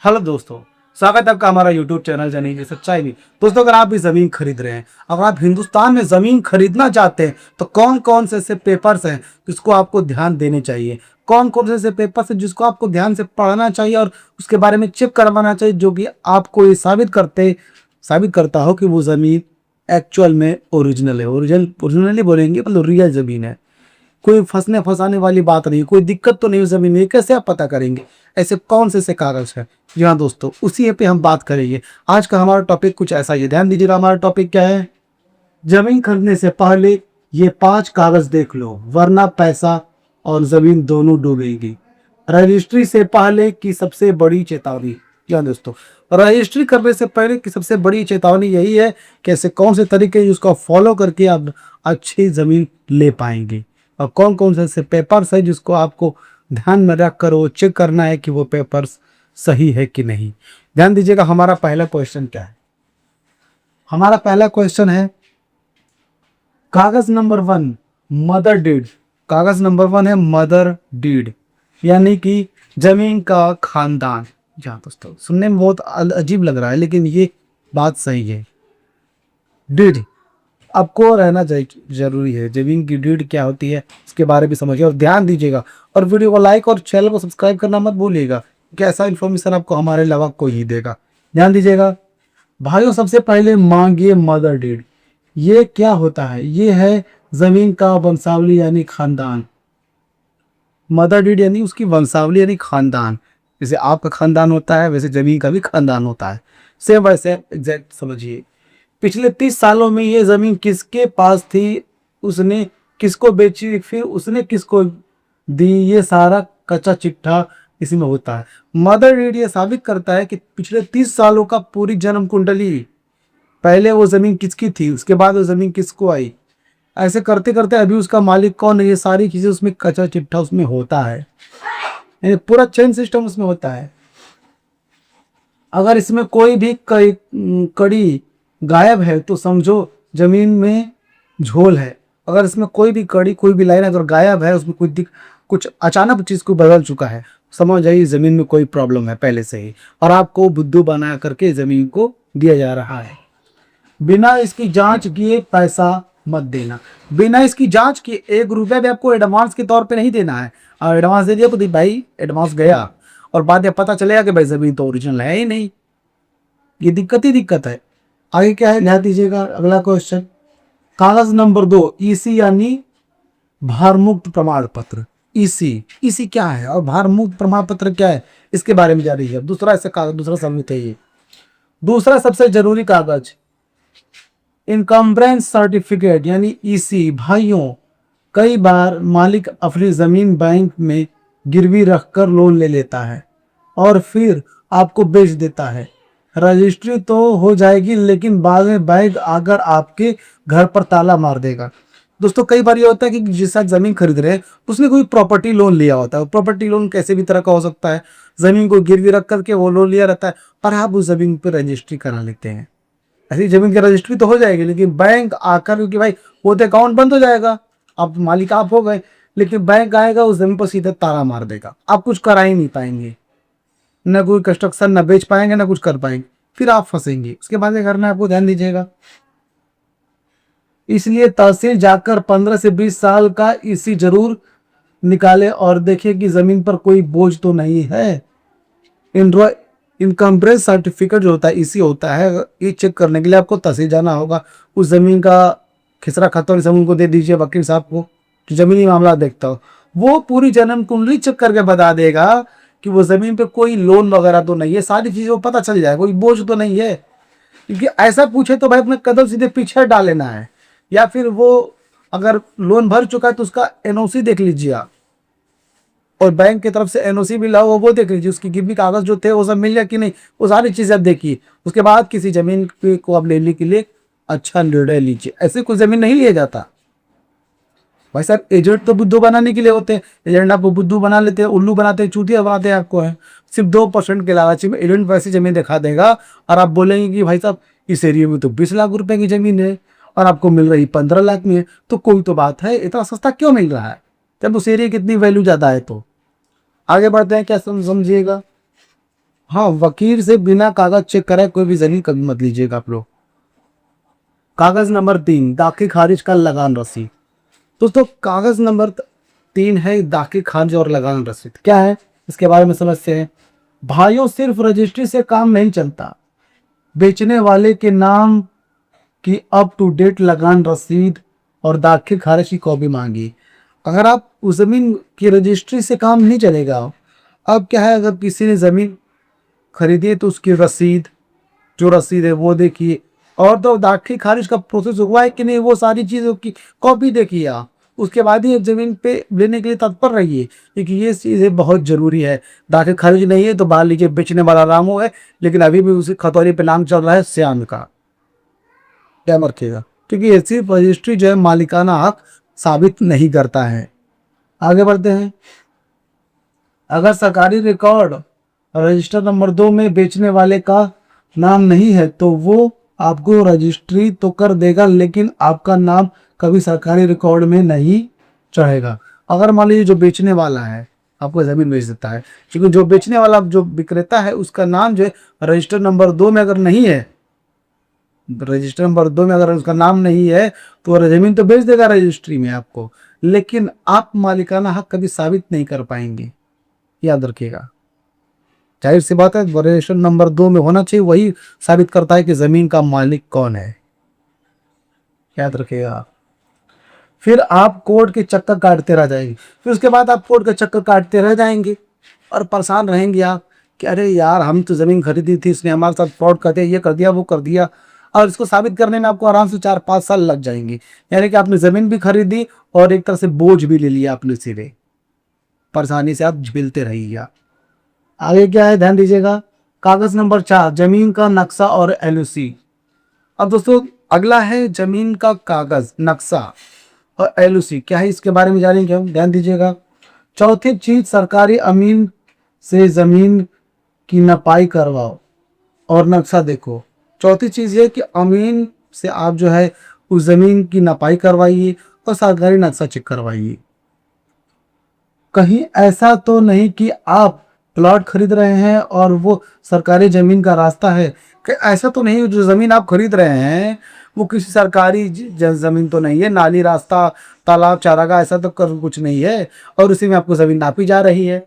Hello दोस्तों, स्वागत है आपका हमारा यूट्यूब चैनल जानिए की सच्चाई में। दोस्तों, अगर आप भी ज़मीन खरीद रहे हैं, अगर आप हिंदुस्तान में ज़मीन खरीदना चाहते हैं तो कौन कौन से ऐसे पेपर्स हैं जिसको आपको ध्यान देने चाहिए, कौन कौन से ऐसे पेपर्स हैं जिसको आपको ध्यान से पढ़ना चाहिए और उसके बारे में चेक करवाना चाहिए, जो कि आपको ये साबित करता हो कि वो ज़मीन एक्चुअल में ओरिजिनल है। ओरिजिनली बोलेंगे मतलब रियल ज़मीन है, कोई फंसने फंसाने वाली बात नहीं, कोई दिक्कत तो नहीं जमीन में। कैसे आप पता करेंगे ऐसे कौन से कागज है? जी हाँ दोस्तों, उसी पे हम बात करेंगे। आज का हमारा टॉपिक कुछ ऐसा ही है, ध्यान दीजिएगा। हमारा टॉपिक क्या है? जमीन खरीदने से पहले ये 5 कागज देख लो, वरना पैसा और जमीन दोनों डूबेगी। रजिस्ट्री से पहले की सबसे बड़ी चेतावनी। जी हाँ दोस्तों, रजिस्ट्री करने से पहले की सबसे बड़ी चेतावनी यही है कि ऐसे कौन से तरीके हैं उसको फॉलो करके आप अच्छी जमीन ले पाएंगे, और कौन कौन से ऐसे पेपर्स है जिसको आपको ध्यान में रख कर वो चेक करना है कि वो पेपर्स सही है कि नहीं। ध्यान दीजिएगा। हमारा पहला क्वेश्चन क्या है? हमारा पहला क्वेश्चन है कागज नंबर 1, मदर डीड। कागज नंबर 1 है मदर डीड, यानी कि जमीन का खानदान। जहाँ दोस्तों सुनने में बहुत अजीब लग रहा है, लेकिन ये बात सही है। डीड आपको रहना जरूरी है। जमीन की डीड क्या होती है इसके बारे में समझिए और ध्यान दीजिएगा, और वीडियो को लाइक और चैनल को सब्सक्राइब करना मत भूलिएगा, क्योंकि ऐसा इन्फॉर्मेशन आपको हमारे अलावा कोई ही देगा। ध्यान दीजिएगा भाइयों, सबसे पहले मांगिए मदर डीड। ये क्या होता है? ये है जमीन का वंशावली यानी खानदान। मदर डीड यानी उसकी वंशावली यानी खानदान। जैसे आपका खानदान होता है वैसे जमीन का भी खानदान होता है, सेम वैसे एग्जैक्ट समझिए। पिछले 30 सालों में ये जमीन किसके पास थी, उसने किसको बेची, फिर उसने किसको दी, ये सारा कच्चा चिट्ठा इसी में होता है। मदर डीड ये साबित करता है कि पिछले 30 सालों का पूरी जन्म कुंडली, पहले वो जमीन किसकी थी, उसके बाद वो जमीन किसको आई, ऐसे करते करते अभी उसका मालिक कौन है, ये सारी चीजें उसमें कच्चा चिट्ठा उसमें होता है, यानी पूरा चेन सिस्टम उसमें होता है। अगर इसमें कोई भी कड़ी गायब है तो समझो जमीन में झोल है। अगर इसमें कोई भी कड़ी, कोई भी लाइन अगर गायब है, उसमें कुछ अचानक चीज को बदल चुका है, समझ जाइए जमीन में कोई प्रॉब्लम है पहले से ही, और आपको बुद्धू बना करके जमीन को दिया जा रहा है। बिना इसकी जांच किए पैसा मत देना। बिना इसकी जांच किए 1 रुपया भी आपको एडवांस के तौर पे नहीं देना है। और एडवांस दे दिया तो भाई एडवांस गया, और बाद में पता चलेगा कि भाई जमीन तो ओरिजिनल है ही नहीं। ये दिक्कत ही दिक्कत है। आगे क्या है ध्यान दीजिएगा। अगला क्वेश्चन, कागज नंबर 2, ईसी यानी भारमुक्त प्रमाण पत्र। ईसी क्या है और भारमुक्त प्रमाण पत्र क्या है, इसके बारे में जान लीजिए। दूसरा ऐसा कागज, दूसरा सबमिट है ये। दूसरा सबसे जरूरी कागज इनकम्बरेंस सर्टिफिकेट यानी ईसी। भाइयों, कई बार मालिक अपनी जमीन बैंक में गिरवी रखकर लोन ले लेता है और फिर आपको बेच देता है। रजिस्ट्री तो हो जाएगी, लेकिन बाद में बैंक आकर आपके घर पर ताला मार देगा। दोस्तों, कई बार ये होता है कि जिस साथ जमीन खरीद रहे हैं उसने कोई प्रॉपर्टी लोन लिया होता है। प्रॉपर्टी लोन कैसे भी तरह का हो सकता है, जमीन को गिरवी रख करके वो लोन लिया रहता है, और आप उस जमीन पर रजिस्ट्री करा लेते हैं। ऐसी जमीन की रजिस्ट्री तो हो जाएगी, लेकिन बैंक आकर, क्योंकि भाई वो तो अकाउंट बंद हो जाएगा, आप मालिक आप हो गए, लेकिन बैंक आएगा उस जमीन पर सीधे ताला मार देगा, आप कुछ करा ही नहीं पाएंगे, न कोई कंस्ट्रक्शन न बेच पाएंगे न कुछ कर पाएंगे, फिर आप फंसेंगे। उसके बाद करना है आपको, ध्यान दीजिएगा। इसलिए तहसील जाकर 15 से 20 साल का ईसी जरूर निकाले और देखिए कि जमीन पर कोई बोझ तो नहीं है। इनकम्प्रेस सर्टिफिकेट जो होता है, ईसी होता है, ये चेक करने के लिए आपको तहसील जाना होगा। उस जमीन का खिसरा खतौनी जमीन को दे दीजिए वकील साहब को, जो जमीनी मामला देखता हो, वो पूरी जन्म कुंडली चेक करके बता देगा कि वो जमीन पे कोई लोन वगैरह तो नहीं है। सारी चीजें वो पता चल जाएगा, कोई बोझ तो नहीं है। क्योंकि ऐसा पूछे तो भाई अपने कदम सीधे पीछे डाल लेना है, या फिर वो अगर लोन भर चुका है तो उसका एनओसी देख लीजिए आप, और बैंक की तरफ से एनओसी मिला हो वो देख लीजिए, उसकी गिरवी कागज जो थे वो सब मिल गया कि नहीं, वो सारी चीजें आप देखिए। उसके बाद किसी जमीन को आप लेने के लिए अच्छा निर्णय लीजिए। ऐसे कोई जमीन नहीं लिया जाता भाई साहब। एजेंट तो बुद्धू बनाने के लिए होते हैं, एजेंट आपको बुद्धू बना लेते हैं, उल्लू बनाते हैं, चूतिया बनाते हैं आपको है। सिर्फ 2% के लालची में एजेंट वैसी जमीन दिखा देगा, और आप बोलेंगे कि भाई साहब इस एरिया में तो 20 लाख रुपए की जमीन है और आपको मिल रही 15 लाख में, तो कोई तो बात है, इतना सस्ता क्यों मिल रहा है, जब उस एरिया की इतनी वैल्यू ज्यादा है। तो आगे बढ़ते हैं, क्या समझिएगा। हाँ, वकील से बिना कागज चेक कराए कोई भी जमीन कभी मत लीजिएगा आप लोग। कागज नंबर 3, दाखिल खारिज का लगान रसीद। दोस्तों कागज नंबर 3 है दाखिल खारिज और लगान रसीद। क्या है इसके बारे में समझते हैं। भाइयों, सिर्फ रजिस्ट्री से काम नहीं चलता। बेचने वाले के नाम की अप टू डेट लगान रसीद और दाखिल खारिज की कॉपी मांगी। अगर आप उस जमीन की रजिस्ट्री से काम नहीं चलेगा। अब क्या है, अगर किसी ने जमीन खरीदी है तो उसकी रसीद, जो रसीद है वो देखिए, और तो दाखिल खारिज का प्रोसेस हुआ है कि नहीं वो सारी चीज़ों की कॉपी देखिए आप। उसके बाद ही जमीन पे लेने के लिए तत्पर रहिए, क्योंकि ये चीज़ें बहुत ज़रूरी है। दाखिल खारिज नहीं है तो मान लीजिए बेचने वाला रामू है, लेकिन अभी भी उसी खतौनी पे नाम चल रहा है श्याम का, क्या रखिएगा, क्योंकि ऐसी रजिस्ट्री जो है मालिकाना हक साबित नहीं करता है। आगे बढ़ते हैं। अगर सरकारी रिकॉर्ड रजिस्टर नंबर 2 में बेचने वाले का नाम नहीं है तो वो आपको रजिस्ट्री तो कर देगा, लेकिन आपका नाम कभी सरकारी रिकॉर्ड में नहीं चढ़ेगा। अगर मान लीजिए जो बेचने वाला है आपको जमीन बेच देता है, क्योंकि जो बेचने वाला जो विक्रेता है उसका नाम जो है रजिस्टर नंबर 2 में अगर नहीं है, रजिस्टर नंबर 2 में अगर उसका नाम नहीं है तो वह जमीन तो बेच देगा रजिस्ट्री में आपको, लेकिन आप मालिकाना हक कभी साबित नहीं कर पाएंगे, याद रखिएगा। जाहिर सी बात है रजिस्टर नंबर 2 में होना चाहिए, वही साबित करता है कि जमीन का मालिक कौन है, याद रखिएगा। फिर आप कोर्ट के चक्कर काटते रह जाएंगे। फिर उसके बाद आप कोर्ट के चक्कर काटते रह जाएंगे और परेशान रहेंगे आप कि अरे यार हम तो ज़मीन खरीदी थी, इसने हमारे साथ फ्रॉड कर दिया, ये कर दिया वो कर दिया, और इसको साबित करने में आपको आराम से 4-5 साल लग जाएंगे। यानी कि आपने ज़मीन भी खरीदी और एक तरह से बोझ भी ले लिया अपने सिरे, परेशानी से आप झेलते रहिए। आगे क्या है ध्यान दीजिएगा। कागज नंबर 4, जमीन का नक्शा और एलओसी। अब दोस्तों अगला है जमीन का कागज, नक्शा और एलओसी। क्या है इसके बारे में जानेंगे हम, ध्यान दीजिएगा। चौथी चीज, सरकारी अमीन से जमीन की नपाई करवाओ और नक्शा देखो। चौथी चीज ये कि अमीन से आप जो है उस जमीन की नपाई करवाइए और सरकारी नक्शा चेक करवाइए। कहीं ऐसा तो नहीं कि आप प्लॉट खरीद रहे हैं और वो सरकारी जमीन का रास्ता है। कि ऐसा तो नहीं जो जमीन आप खरीद रहे हैं वो किसी सरकारी जमीन तो नहीं है, नाली रास्ता तालाब चारागाह ऐसा तो कुछ नहीं है, और उसी में आपको जमीन नापी जा रही है।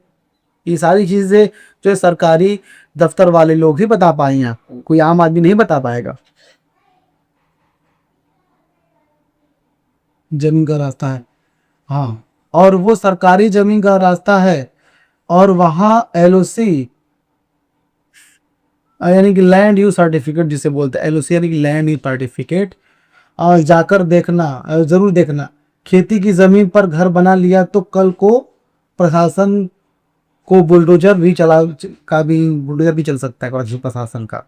ये सारी चीजें जो है सरकारी दफ्तर वाले लोग ही बता पाएंगे, आपको कोई आम आदमी नहीं बता पाएगा। जमीन का रास्ता है, हाँ, और वो सरकारी जमीन का रास्ता है, और वहां एलओसी यानी कि लैंड यूज सर्टिफिकेट जिसे बोलते हैं, एलओसी यानी कि लैंड यूज सर्टिफिकेट, और जाकर देखना, जरूर देखना। खेती की जमीन पर घर बना लिया तो कल को प्रशासन को बुलडोजर भी बुलडोजर भी चल सकता है प्रशासन का।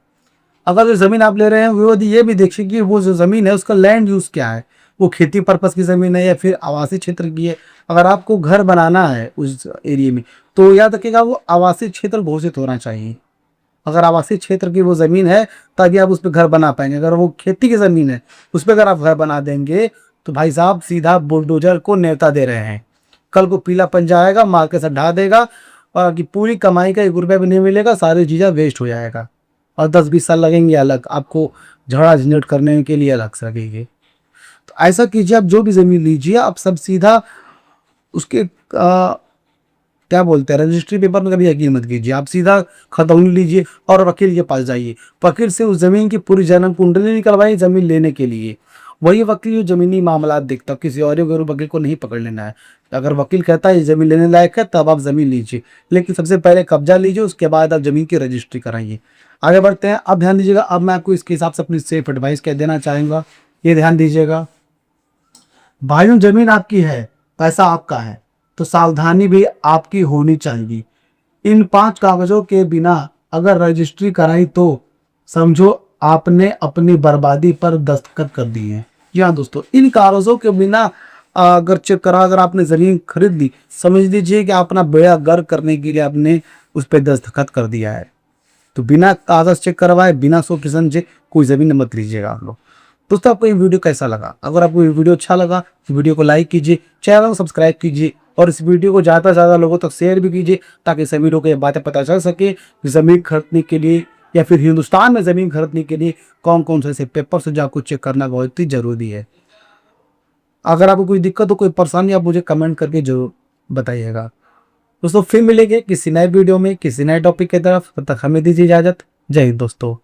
अगर जो जमीन आप ले रहे हैं वो ये भी देखिए कि वो जो जमीन है उसका लैंड यूज क्या है, वो खेती पर्पस की जमीन है या फिर आवासीय क्षेत्र की है। अगर आपको घर बनाना है उस एरिया में तो याद रखिएगा वो आवासीय क्षेत्र घोषित होना चाहिए। अगर आवासीय क्षेत्र की वो जमीन है तभी आप उस पर घर बना पाएंगे। अगर वो खेती की जमीन है उस पर अगर आप घर बना देंगे तो भाई साहब सीधा बुलडोजर को न्योता दे रहे हैं। कल को पीला पंजा आएगा, मार के साथ ढा देगा, और की पूरी कमाई का 1 रुपया भी नहीं मिलेगा, सारी चीज़ें वेस्ट हो जाएगा, और 10-20 साल लगेंगे अलग आपको झगड़ा झंझट करने के लिए अलग से लगेंगे। तो ऐसा कीजिए, आप जो भी ज़मीन लीजिए आप सब सीधा उसके क्या बोलते हैं रजिस्ट्री पेपर में कभी यकीन मत कीजिए। आप सीधा खतौनी लीजिए और वकील के पास जाइए, वकील से उस जमीन की पूरी जन्म कुंडली निकलवाइए जमीन लेने के लिए। वही वकील जो जमीनी मामला देखता, किसी और वकील को नहीं पकड़ लेना है। अगर वकील कहता है ये जमीन लेने लायक है तब आप जमीन लीजिए, लेकिन सबसे पहले कब्जा लीजिए, उसके बाद आप जमीन की रजिस्ट्री कराइए। आगे बढ़ते हैं। अब ध्यान दीजिएगा, अब मैं आपको इसके हिसाब से अपनी सेफ एडवाइस कह देना चाहूँगा, ये ध्यान दीजिएगा। भाइयों, जमीन आपकी है, पैसा आपका है, तो सावधानी भी आपकी होनी चाहिए। इन 5 कागजों के बिना अगर रजिस्ट्री कराई तो समझो आपने अपनी बर्बादी पर दस्तखत कर दिए हैं। यहाँ दोस्तों इन कागजों के बिना अगर चेक करा, अगर आपने जमीन खरीद ली, समझ लीजिए कि अपना बेड़ा गर्क करने के लिए आपने उस पर दस्तखत कर दिया है। तो बिना कागज चेक करवाए, बिना सोचे समझे कोई जमीन मत लीजिएगा आप लोग। दोस्तों आपको ये वीडियो कैसा लगा? अगर आपको ये वीडियो अच्छा लगा तो वीडियो को लाइक कीजिए, चैनल को सब्सक्राइब कीजिए और इस वीडियो को ज़्यादा से ज़्यादा लोगों तक शेयर भी कीजिए, ताकि सभी लोगों को ये बातें पता चल सके कि ज़मीन खरीदने के लिए या फिर हिंदुस्तान में ज़मीन खरीदने के लिए कौन कौन से ऐसे पेपर्स हैं जो आपको चेक करना बहुत ही ज़रूरी है। अगर आपको कोई दिक्कत हो, कोई परेशानी, आप मुझे कमेंट करके जरूर बताइएगा। दोस्तों फिर मिलेंगे किसी नए वीडियो में किसी नए टॉपिक की तरफ, तब तक हमें दीजिए इजाज़त। जय हिंद दोस्तों।